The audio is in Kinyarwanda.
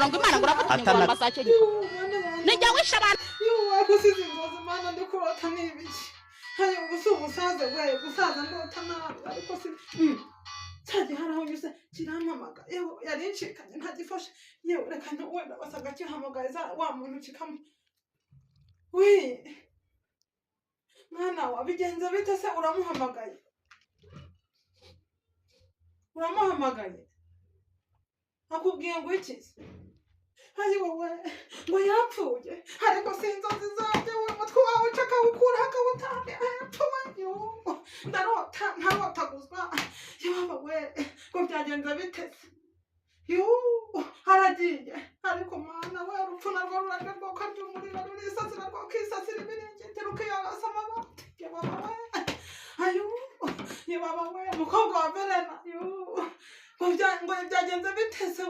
ukanterura ngo Imana ngurakutinye ngo amasake giko nijya wisha abantu wakusize ingozi Mana ndikurota n'ibiki hari ubusaza bwaye gusaza ndota nabi ariko si cyane haraho nyuse kirampamaga yewe yarinshikanye ntagifashe yewe reka wenda basaga kihamagaza wa muntu kikamu we mwana wabigenze bite se uramuhamagaye akubwiye ngo iki hari wowe ngo yapfuye ariko sinzozi zanjye we mutwe wawe ucaka ukura hakawutanga yapfuye ndarota ntarotaguzwa yaba we ngo byagenze bite haragiye ariko Mana we urupfu narwo rurarya rwoko ry'umuriro rurisasira rwokisasira ibiringiti rukiyarasa amabati yababa we yababa we umukobwa wa Verena ngo byagenze bite se